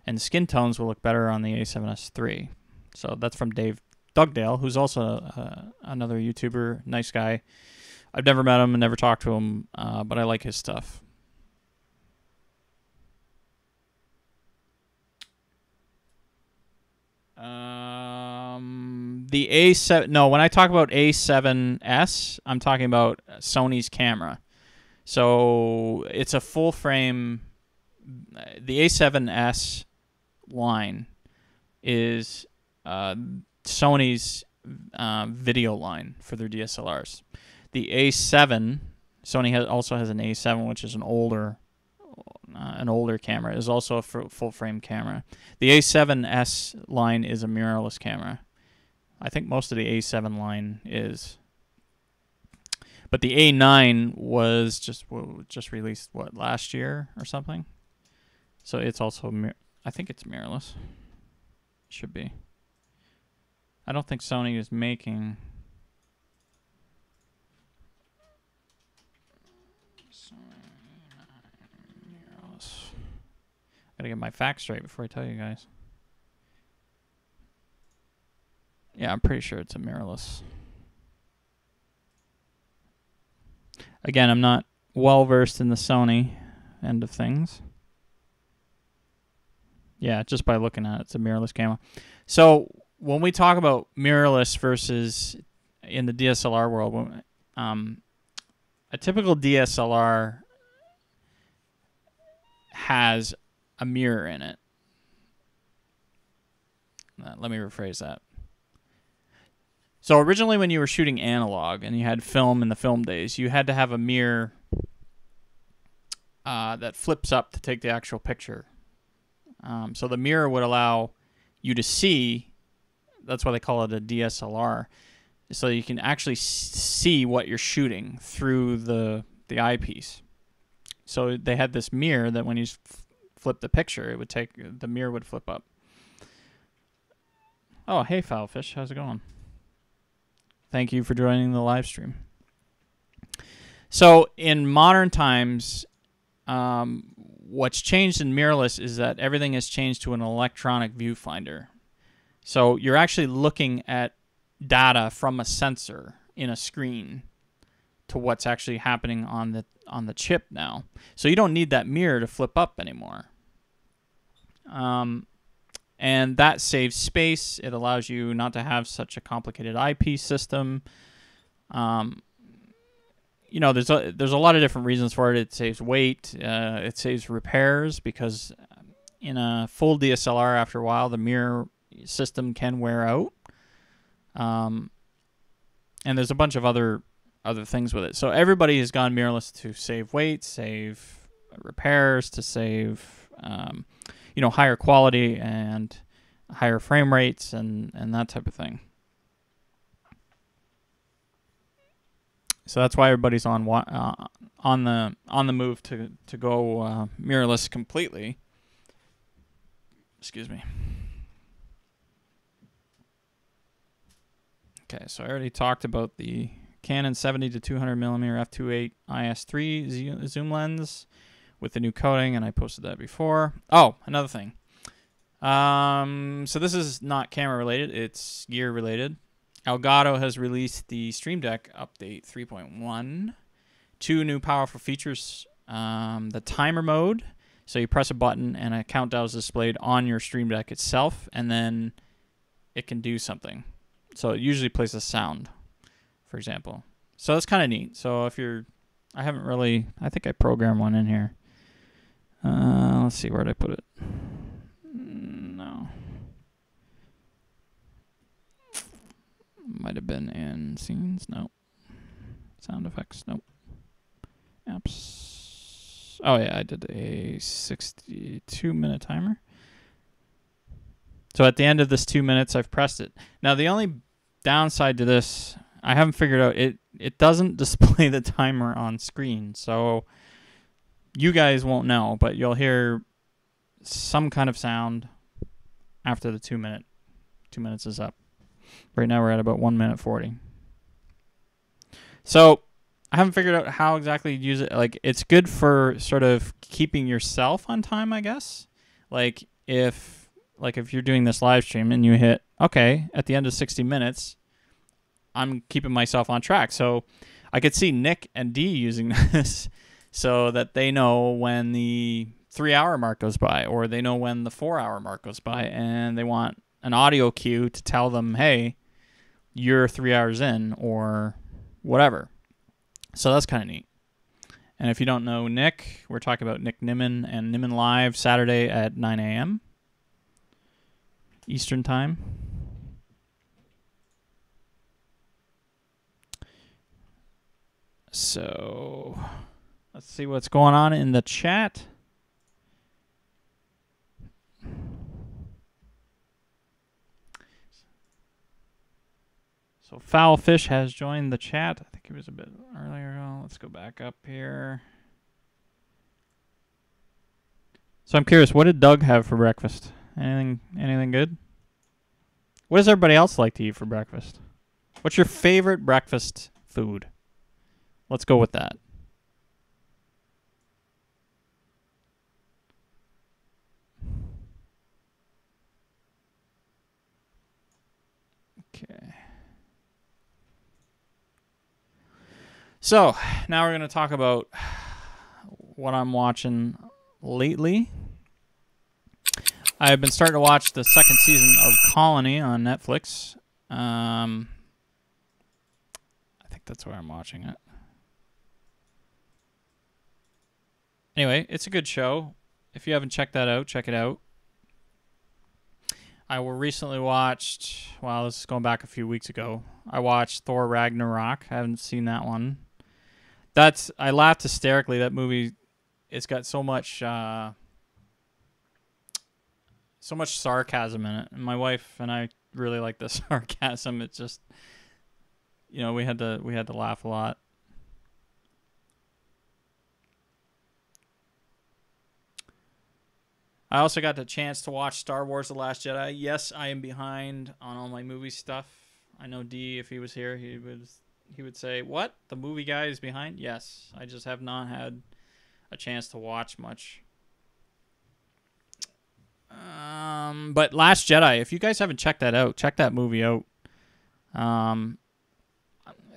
and skin tones will look better on the A7S III. So that's from Dave Dugdale, who's also another YouTuber, nice guy. I've never met him and never talked to him, but I like his stuff. The A7, no, when I talk about A7S, I'm talking about Sony's camera. So it's a full frame. The A7S line is Sony's video line for their DSLRs. The A7, Sony also has an A7, which is an older camera. It is also a full frame camera. The A7S line is a mirrorless camera. I think most of the A7 line is. But the A9 was just released, what, last year or something? So it's also, I think it's mirrorless. Should be. I don't think Sony is making... mirrorless. Gotta get my facts straight before I tell you guys. Yeah, I'm pretty sure it's a mirrorless. Again, I'm not well versed in the Sony end of things. Yeah, just by looking at it, it's a mirrorless camera. So when we talk about mirrorless versus in the DSLR world, a typical DSLR has a mirror in it. Let me rephrase that. So originally when you were shooting analog and you had film in the film days, you had to have a mirror that flips up to take the actual picture. So the mirror would allow you to see, that's why they call it a DSLR, so you can actually see what you're shooting through the eyepiece. So they had this mirror that when you flip the picture, it would the mirror would flip up. Oh, hey Foulfish, how's it going? Thank you for joining the live stream. So in modern times, what's changed in mirrorless is that everything has changed to an electronic viewfinder. So you're actually looking at data from a sensor in a screen to what's actually happening on the chip now. So you don't need that mirror to flip up anymore. And that saves space. It allows you not to have such a complicated eyepiece system. You know, there's a lot of different reasons for it. It saves weight. It saves repairs because in a full DSLR, after a while, the mirror system can wear out. And there's a bunch of other things with it. So everybody has gone mirrorless to save weight, save repairs, to save higher quality and higher frame rates and that type of thing. So that's why everybody's on the move to go mirrorless completely. Excuse me. Okay, so I already talked about the Canon 70 to 200 millimeter f2.8 IS3 zoom lens with the new coating, and I posted that before. Oh, another thing. So this is not camera related; it's gear related. Elgato has released the Stream Deck update 3.1. 2 new powerful features: the timer mode. So you press a button and a countdown is displayed on your Stream Deck itself, and then it can do something. So it usually plays a sound, for example. So that's kind of neat. So if you're, I think I programmed one in here. Let's see, where'd I put it? No. Might have been in scenes. No. Sound effects. Nope. Apps. Oh yeah, I did a 62-minute timer. So at the end of this 2 minutes, I've pressed it. Now the only downside to this, I haven't figured out, it doesn't display the timer on screen. So you guys won't know, but you'll hear some kind of sound after the 2 minute. 2 minutes is up. Right now we're at about 1 minute 40. So I haven't figured out how exactly to use it. Like, it's good for sort of keeping yourself on time, I guess. Like if you're doing this live stream and you hit, okay, at the end of 60 minutes, I'm keeping myself on track. So I could see Nick and Dee using this so that they know when the 3-hour mark goes by, or they know when the 4-hour mark goes by, and they want an audio cue to tell them, hey, you're 3 hours in, or whatever. So that's kind of neat. And if you don't know Nick, we're talking about Nick Nimmin and Nimmin Live Saturday at 9 a.m. Eastern Time. So let's see what's going on in the chat. So Foul Fish has joined the chat. I think he was a bit earlier. Let's go back up here. So I'm curious, what did Doug have for breakfast? Anything good? What does everybody else like to eat for breakfast? What's your favorite breakfast food? Let's go with that. Okay. So now we're going to talk about what I'm watching lately. I've been starting to watch the second season of Colony on Netflix. I think that's where I'm watching it. Anyway, it's a good show. If you haven't checked that out, check it out. I recently watched, well, this is going back a few weeks ago. I watched Thor Ragnarok. I haven't seen that one. I laughed hysterically. That movie, it's got so much sarcasm in it. And my wife and I really like the sarcasm. It's just, we had to laugh a lot. I also got the chance to watch Star Wars The Last Jedi. Yes, I am behind on all my movie stuff. I know D, if he was here, he would say, "What? The movie guy is behind?" Yes, I just have not had a chance to watch much. But Last Jedi, if you guys haven't checked that out, check that movie out.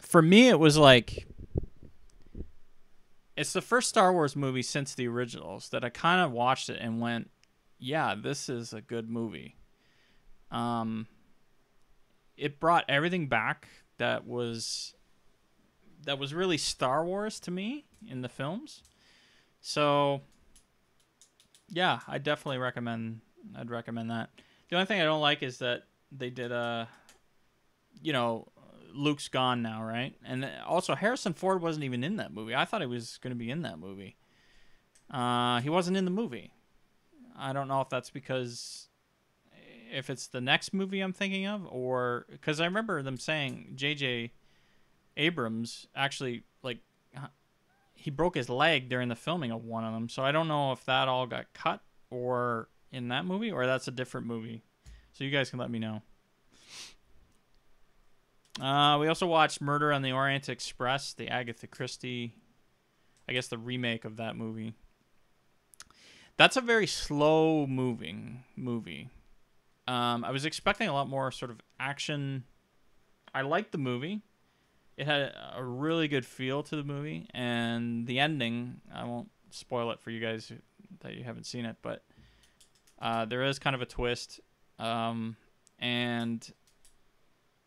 For me, it was like, it's the first Star Wars movie since the originals that I kind of watched it and went, yeah, this is a good movie. It brought everything back that was really Star Wars to me in the films. So yeah, I'd recommend that. The only thing I don't like is that they did Luke's gone now, right? And also Harrison Ford wasn't even in that movie. I thought he was going to be in that movie. He wasn't in the movie. I don't know if that's because if it's the next movie I'm thinking of, or because I remember them saying J.J. Abrams actually, like, he broke his leg during the filming of one of them. So I don't know if that all got cut or in that movie, or that's a different movie. So you guys can let me know. We also watched Murder on the Orient Express, the Agatha Christie, I guess the remake of that movie. That's a very slow moving movie. I was expecting a lot more sort of action. I liked the movie. It had a really good feel to the movie, and the ending, I won't spoil it for you guys that you haven't seen it, but there is kind of a twist, and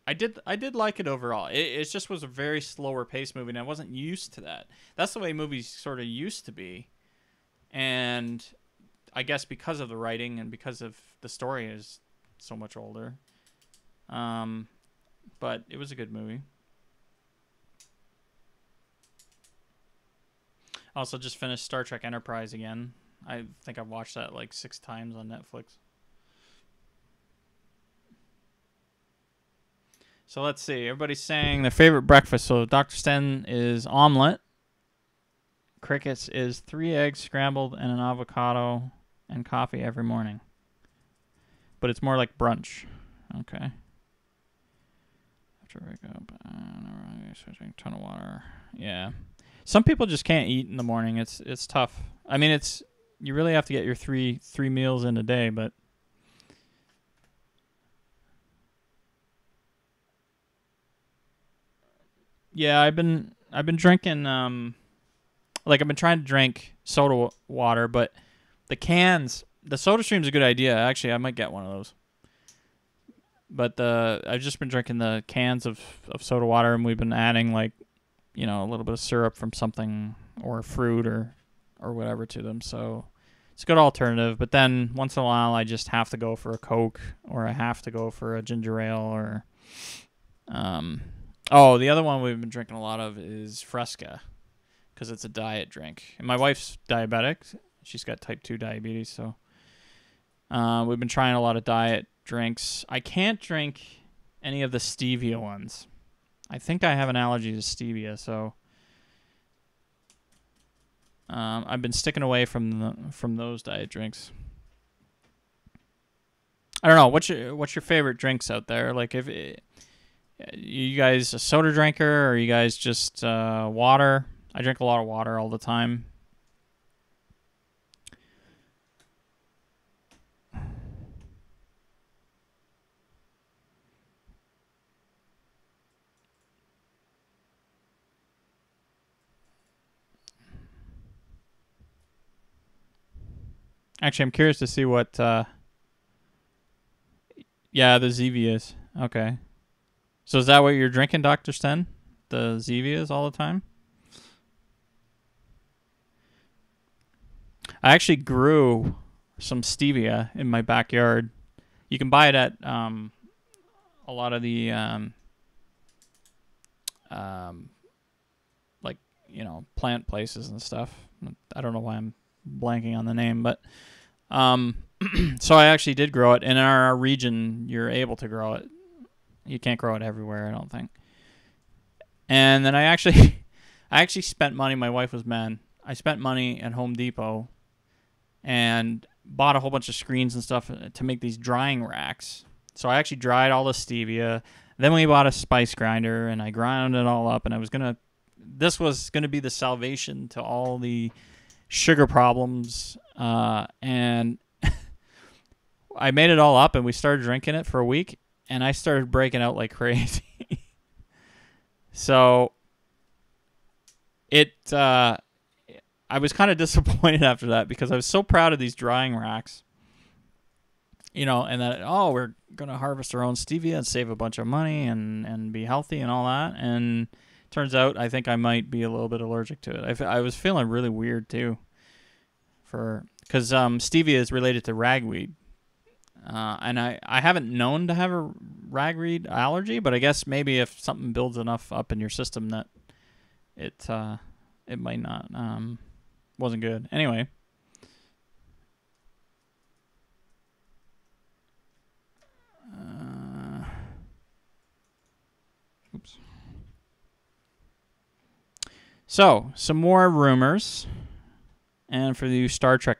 I did like it overall. It just was a very slower paced movie, and I wasn't used to that. That's the way movies sort of used to be, and I guess because of the writing and because of the story is so much older. But it was a good movie. Also, just finished Star Trek Enterprise again. I think I've watched that like 6 times on Netflix. So let's see. Everybody's saying their favorite breakfast. So Dr. Sten is omelet. Crickets is 3 eggs scrambled and an avocado and coffee every morning. But it's more like brunch. Okay. After I wake up, switching a ton of water. Yeah. Some people just can't eat in the morning. It's tough. I mean, you really have to get your three meals in a day, but yeah, I've been drinking like I've been trying to drink soda water, but the Soda Stream's a good idea. Actually, I might get one of those. But I've just been drinking the cans of soda water, and we've been adding like, a little bit of syrup from something or fruit or whatever to them. So it's a good alternative. But then once in a while, I just have to go for a Coke, or I have to go for a ginger ale, or the other one we've been drinking a lot of is Fresca, because it's a diet drink. And my wife's diabetic. She's got type 2 diabetes, so we've been trying a lot of diet drinks. I can't drink any of the stevia ones. I think I have an allergy to stevia, so I've been sticking away from those diet drinks. I don't know. What's your favorite drinks out there? Like, if you guys a soda drinker, or you guys just water? I drink a lot of water all the time. Actually, I'm curious to see what. Yeah, the Zevias. Okay. So is that what you're drinking, Dr. Sten? The Zevias all the time? I actually grew some stevia in my backyard. You can buy it at a lot of the like, plant places and stuff. I don't know why I'm blanking on the name, but so I actually did grow it. In our region, you're able to grow it. You can't grow it everywhere, I don't think. And then I actually spent money. My wife was mad. I spent money at Home Depot and bought a whole bunch of screens and stuff to make these drying racks. So I actually dried all the stevia. Then we bought a spice grinder, and I ground it all up. And this was gonna be the salvation to all the sugar problems. And I made it all up, and we started drinking it for a week, and I started breaking out like crazy. So I was kind of disappointed after that, because I was so proud of these drying racks, and that, we're going to harvest our own stevia and save a bunch of money and be healthy and all that. And turns out I think I might be a little bit allergic to it. I was feeling really weird too, because stevia is related to ragweed. And I haven't known to have a ragweed allergy, but I guess maybe if something builds enough up in your system that it might not, wasn't good. Anyway. Oops. So, some more rumors. And for you Star Trek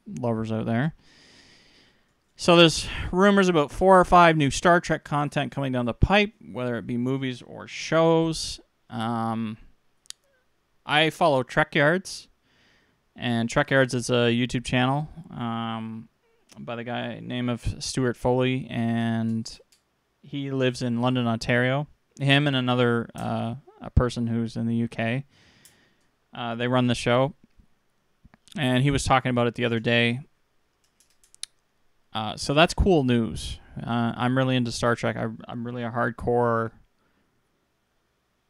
lovers out there. So there's rumors about 4 or 5 new Star Trek content coming down the pipe, whether it be movies or shows. I follow Trek Yards, and Trek Yards is a YouTube channel by the guy named of Stuart Foley, and he lives in London, Ontario. Him and another a person who's in the UK. They run the show, and he was talking about it the other day. So that's cool news. I'm really into Star Trek. I'm really a hardcore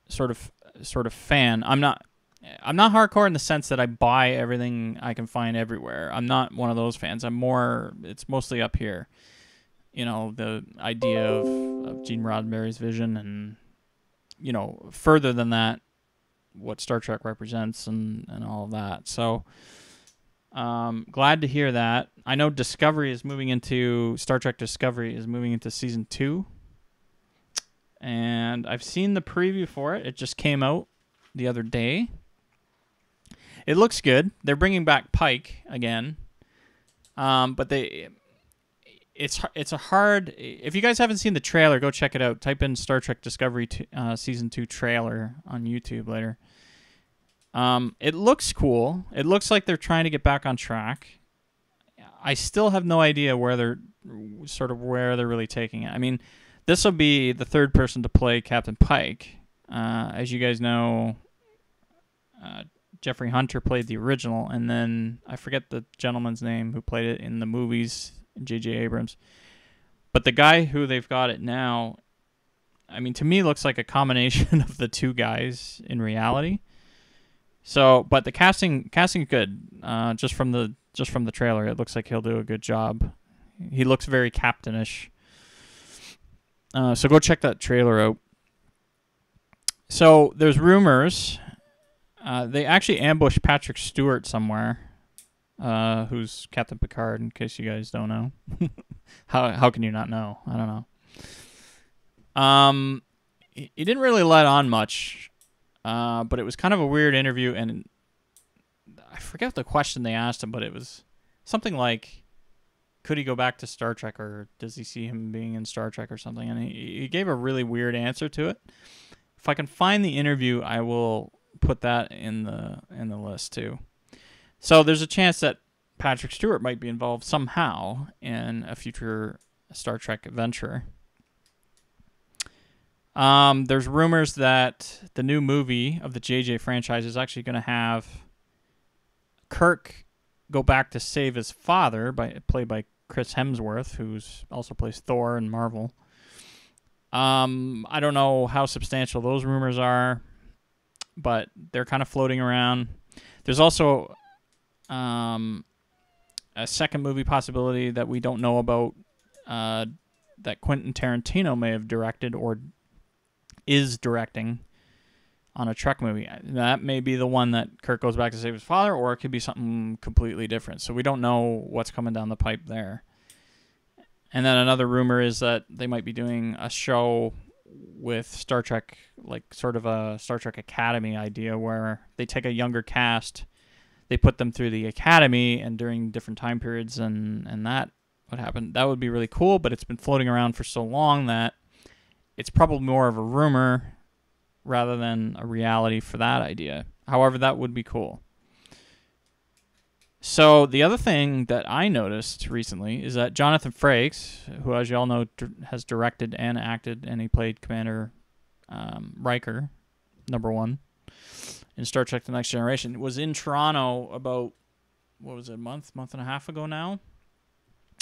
sort of fan. I'm not hardcore in the sense that I buy everything I can find everywhere. I'm not one of those fans. It's mostly up here. You know, the idea of Gene Roddenberry's vision, and, you know, further than that, what Star Trek represents and all of that. So glad to hear that. I know Star Trek Discovery is moving into season 2. And I've seen the preview for it. It just came out the other day. It looks good. They're bringing back Pike again. But it's a hard... If you guys haven't seen the trailer, go check it out. Type in Star Trek Discovery Season 2 trailer on YouTube later. It looks cool. It looks like they're trying to get back on track. I still have no idea where they're really taking it. I mean, this will be the third person to play Captain Pike. As you guys know, Jeffrey Hunter played the original, and then I forget the gentleman's name who played it in the movies, J.J. Abrams. But the guy who they've got it now, I mean, to me, looks like a combination of the two guys in reality. So, but the casting good. Just from the trailer, it looks like he'll do a good job. He looks very captainish. So go check that trailer out. So there's rumors. They actually ambushed Patrick Stewart somewhere, who's Captain Picard, in case you guys don't know. How can you not know? I don't know. He didn't really let on much, but it was kind of a weird interview, and I forget the question they asked him, but it was something like, could he go back to Star Trek, or does he see him being in Star Trek or something? And he gave a really weird answer to it. If I can find the interview, I will put that in the list too. So there's a chance that Patrick Stewart might be involved somehow in a future Star Trek adventure. There's rumors that the new movie of the JJ franchise is actually going to have Kirk go back to save his father, played by Chris Hemsworth, who's also plays Thor in Marvel. I don't know how substantial those rumors are, but they're kind of floating around. There's also a second movie possibility that we don't know about, that Quentin Tarantino may have directed or is directing on a Trek movie. That may be the one that Kirk goes back to save his father, or it could be something completely different. So we don't know what's coming down the pipe there. And then another rumor is that they might be doing a show with Star Trek, like sort of a Star Trek Academy idea, where they take a younger cast, they put them through the Academy, and during different time periods, and that would happen. That would be really cool, but it's been floating around for so long that it's probably more of a rumor rather than a reality for that idea. However, that would be cool. So the other thing that I noticed recently is that Jonathan Frakes, who, as you all know, has directed and acted, and he played Commander Riker, #1, in Star Trek The Next Generation, was in Toronto about, what was it, a month and a half ago now?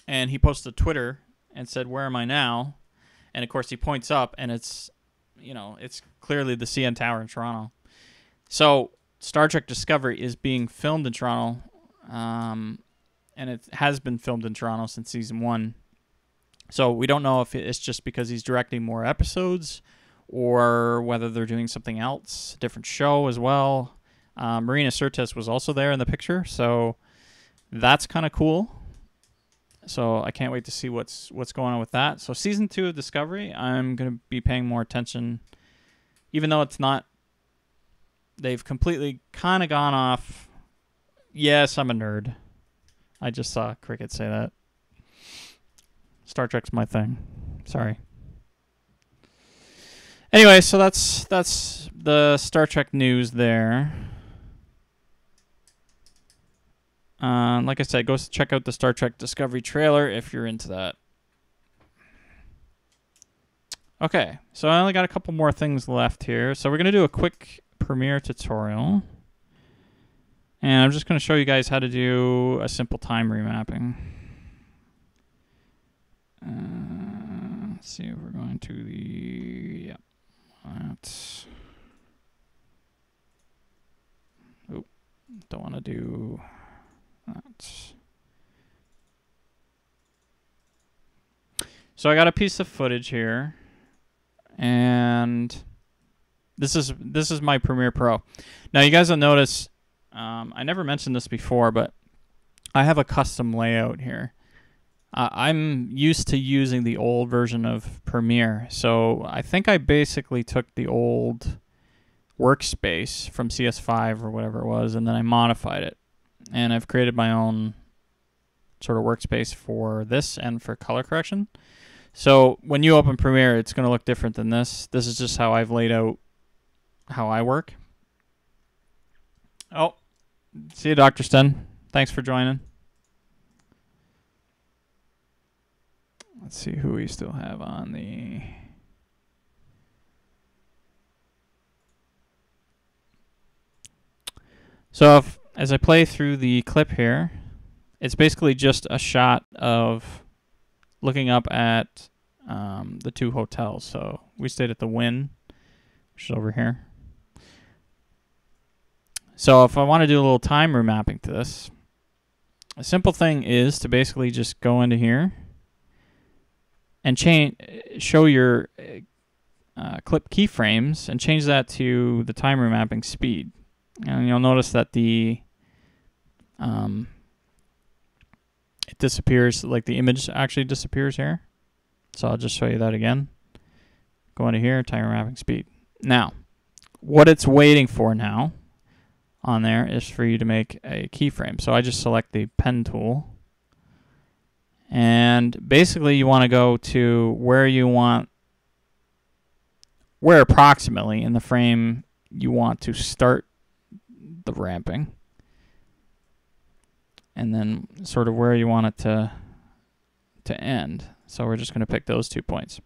And he posted to Twitter and said, "Where am I now?" And, of course, he points up, and it's, you know, it's clearly the CN Tower in Toronto. So Star Trek Discovery is being filmed in Toronto, and it has been filmed in Toronto since season 1. So we don't know if it's just because he's directing more episodes, or whether they're doing something else, a different show as well. Marina Sirtis was also there in the picture, so that's kind of cool. So I can't wait to see what's going on with that. So season 2 of Discovery, I'm going to be paying more attention, even though it's not, they've completely kind of gone off. Yes, I'm a nerd. I just saw Cricket say that. Star Trek's my thing. Sorry. Anyway, so that's the Star Trek news there. Like I said, go check out the Star Trek Discovery trailer if you're into that. Okay, so I only got a couple more things left here. So we're going to do a quick Premiere tutorial. And I'm just going to show you guys how to do a simple time remapping. Let's see if we're going to the... Yep. That's... Oh, don't want to do that. So I got a piece of footage here. And this is my Premiere Pro. Now you guys will notice, I never mentioned this before, but I have a custom layout here. I'm used to using the old version of Premiere, so I think I basically took the old workspace from CS5 or whatever it was, and then I modified it. And I've created my own sort of workspace for this and for color correction. So when you open Premiere, it's going to look different than this. This is just how I've laid out how I work. Oh, see you, Dr. Sten. Thanks for joining. Let's see who we still have on the... So as I play through the clip here, it's basically just a shot of looking up at the two hotels. So we stayed at the Wynn, which is over here. So if I want to do a little time remapping to this, a simple thing is to basically just go into here and show your clip keyframes and change that to the time remapping speed. And you'll notice that it disappears, like the image actually disappears here. So I'll just show you that again. Go into here, time remapping speed. Now, what it's waiting for now on there is for you to make a keyframe. So I just select the pen tool. And basically you want to go to where approximately in the frame you want to start the ramping. And then sort of where you want it to end. So we're just going to pick those 2 points.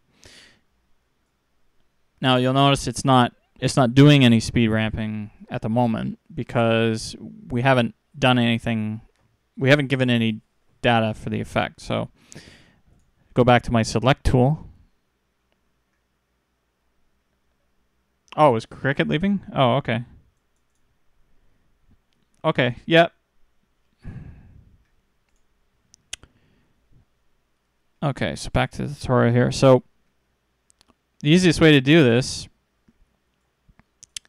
Now you'll notice it's not doing any speed ramping at the moment because we haven't done anything. We haven't given any data for the effect. So go back to my select tool. Oh, is Cricket leaving? Oh, okay. Okay, yep. Okay, so back to the tutorial here. So the easiest way to do this,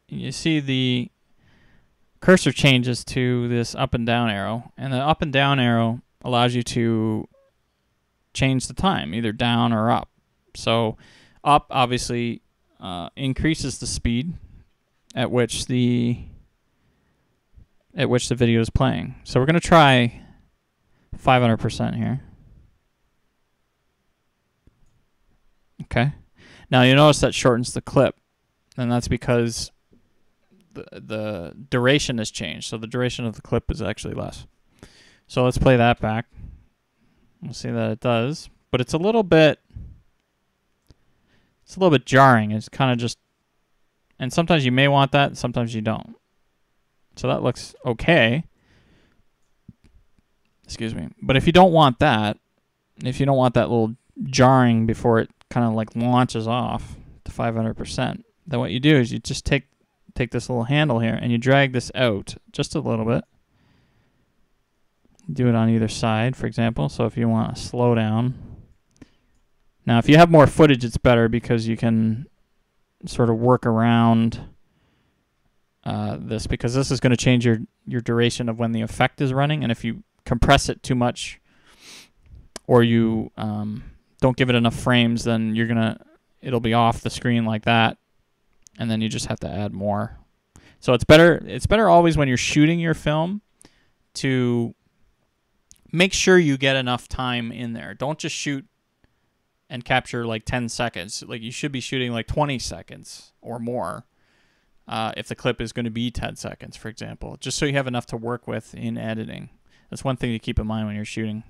you see the cursor changes to this up and down arrow, and the up and down arrow allows you to change the time, either down or up. So up obviously increases the speed at which the video is playing. So we're going to try 500% here. Okay. Now you notice that shortens the clip, and that's because the duration has changed. So the duration of the clip is actually less. So let's play that back. We'll see that it does, but it's a little bit jarring. It's kind of just, and sometimes you may want that, sometimes you don't. So that looks okay. Excuse me. But if you don't want that, if you don't want that little jarring before it kind of like launches off to 500%, then what you do is you just take this little handle here and you drag this out just a little bit. Do it on either side, for example. So if you want to slow down. Now, if you have more footage, it's better because you can sort of work around this, because this is going to change your duration of when the effect is running. And if you compress it too much or you don't give it enough frames, then it'll be off the screen like that, and then you just have to add more. So it's better always when you're shooting your film to make sure you get enough time in there. Don't just shoot and capture like 10 seconds. Like you should be shooting like 20 seconds or more if the clip is going to be 10 seconds, for example, just so you have enough to work with in editing. That's one thing to keep in mind when you're shooting.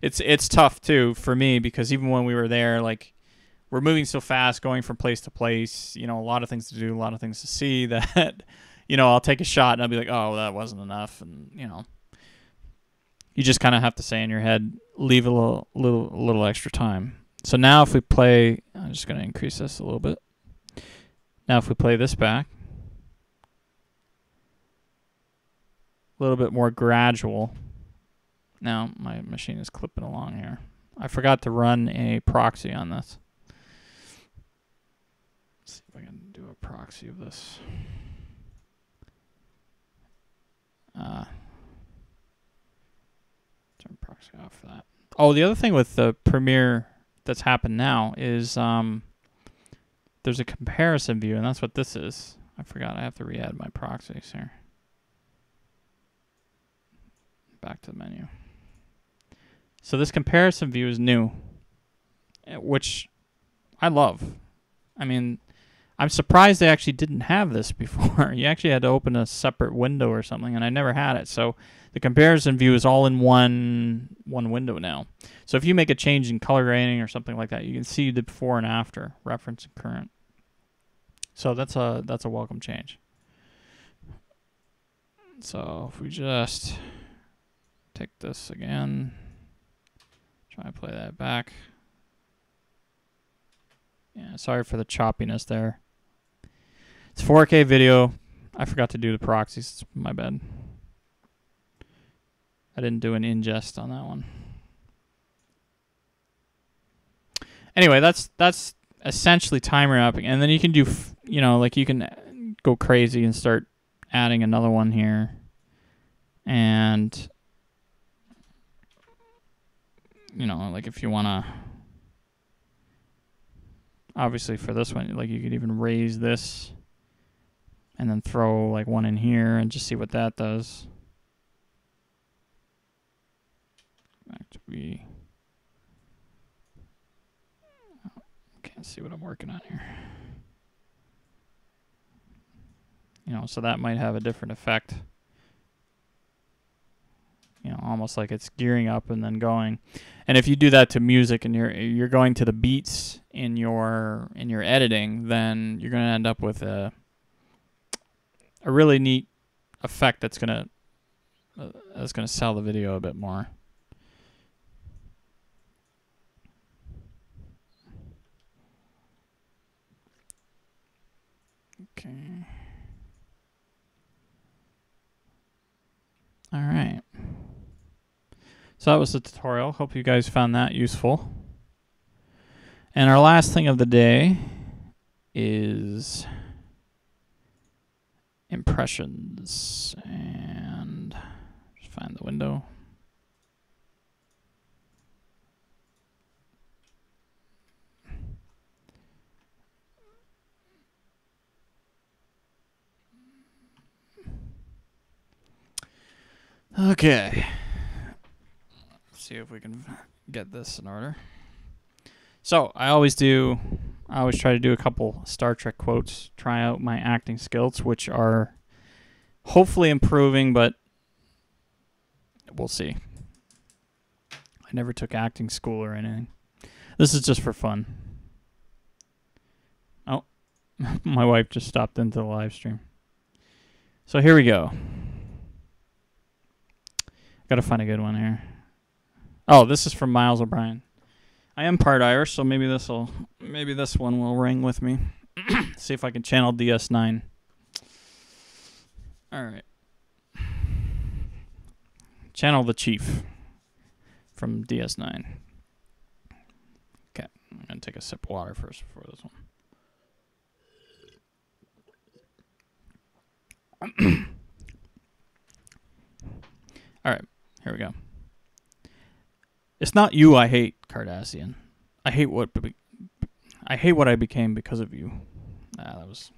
It's tough too for me because even when we were there, like we're moving so fast, going from place to place, you know, a lot of things to do, a lot of things to see that, you know, I'll take a shot and I'll be like, oh, that wasn't enough. And, you know, you just kind of have to say in your head, leave a little extra time. So now if we play, I'm just going to increase this a little bit. Now if we play this back, a little bit more gradual. Now my machine is clipping along here. I forgot to run a proxy on this. Let's see if I can do a proxy of this. Turn proxy off for that. Oh, the other thing with the Premiere that's happened now is there's a comparison view, and that's what this is. I forgot I have to re-add my proxies here. Back to the menu. So this comparison view is new, which I love. I mean, I'm surprised they actually didn't have this before. You actually had to open a separate window or something, and I never had it. So the comparison view is all in one window now. So if you make a change in color grading or something like that, you can see the before and after, reference and current. So that's a welcome change. So if we just take this again, try to play that back. Yeah, sorry for the choppiness there. It's 4K video. I forgot to do the proxies. It's my bad. I didn't do an ingest on that one. Anyway, that's essentially timer mapping, and then you can do, you know, like you can go crazy and start adding another one here, and you know, like if you want to, obviously for this one, like you could even raise this and then throw like one in here and just see what that does. Back to B. Can't see what I'm working on here. You know, so that might have a different effect. You know, almost like it's gearing up and then going. And if you do that to music and you're going to the beats in your editing, then you're going to end up with a really neat effect that's going to sell the video a bit more. Okay. All right. So that was the tutorial. Hope you guys found that useful. And our last thing of the day is impressions. And just find the window. Okay. Let's see if we can get this in order. So I always try to do a couple Star Trek quotes, try out my acting skills, which are hopefully improving, but we'll see. I never took acting school or anything. This is just for fun. Oh, my wife just stopped into the live stream. So here we go. Gotta find a good one here. Oh, this is from Miles O'Brien. I am part Irish, so maybe this one will ring with me. See if I can channel DS9. All right. Channel the Chief from DS9. Okay, I'm gonna take a sip of water first before this one. All right. Here we go. It's not you I hate, Cardassian. I hate what I became because of you. That was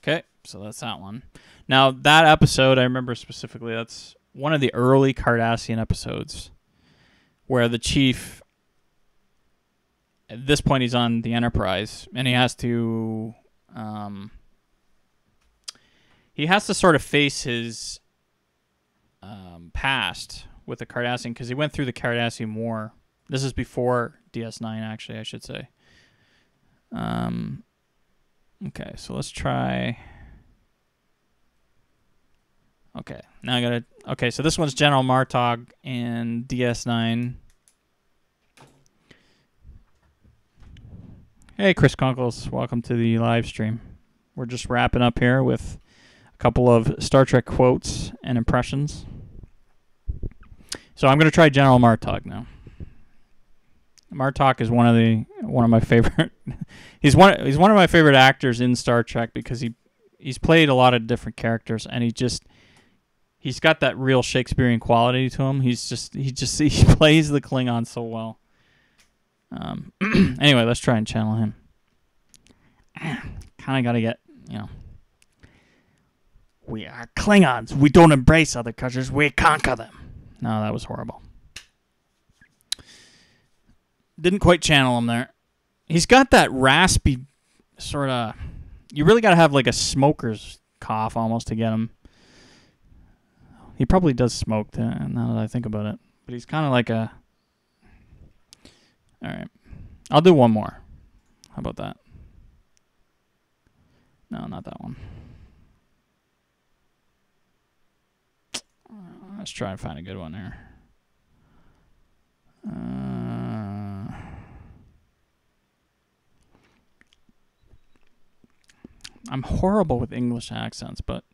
okay. So that's that one. Now that episode, I remember specifically. That's one of the early Cardassian episodes where the chief at this point he's on the Enterprise, and he has to sort of face his past with the Cardassian, because he went through the Cardassian War. This is before DS9, actually, I should say. Okay, so let's try. Okay, now I gotta. Okay, so this one's General Martog in DS9. Hey, Chris Conkles, welcome to the live stream. We're just wrapping up here with a couple of Star Trek quotes and impressions. So I'm gonna try General Martog now. Martok is one of my favorite. he's one of my favorite actors in Star Trek, because he's played a lot of different characters, and he's got that real Shakespearean quality to him. He plays the Klingon so well. Anyway, let's try and channel him. Kind of got to get, we are Klingons. We don't embrace other cultures. We conquer them. No, that was horrible. Didn't quite channel him there. He's got that raspy sort of... You really got to have like a smoker's cough almost to get him. He probably does smoke, now that I think about it. But he's kind of like a... Alright. I'll do one more. How about that? No, not that one. Let's try and find a good one here. I'm horrible with English accents, but...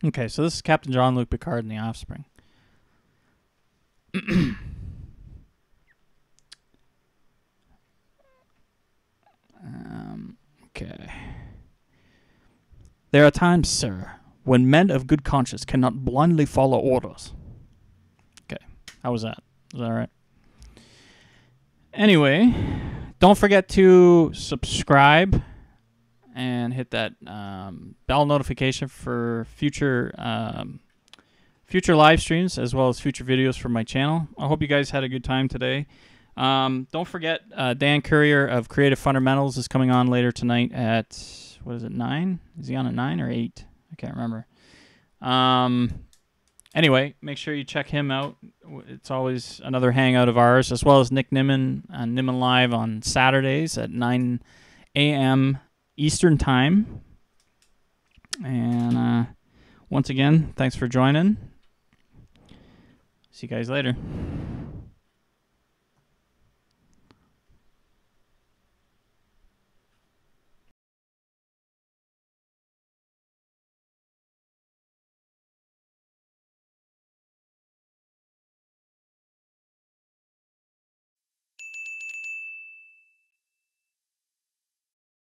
Okay, so this is Captain Jean-Luc Picard in The Offspring. Okay. There are times, sir, when men of good conscience cannot blindly follow orders. Okay, how was that? Was that all right? Anyway, don't forget to subscribe and hit that bell notification for future live streams, as well as future videos from my channel. I hope you guys had a good time today. Don't forget, Dan Courier of Creative Fundamentals is coming on later tonight at, what is it, 9? Is he on at 9 or 8? I can't remember. Anyway, make sure you check him out. It's always another hangout of ours, as well as Nick Nimmin on Nimmin Live on Saturdays at 9 a.m. Eastern Time. And once again, thanks for joining. See you guys later.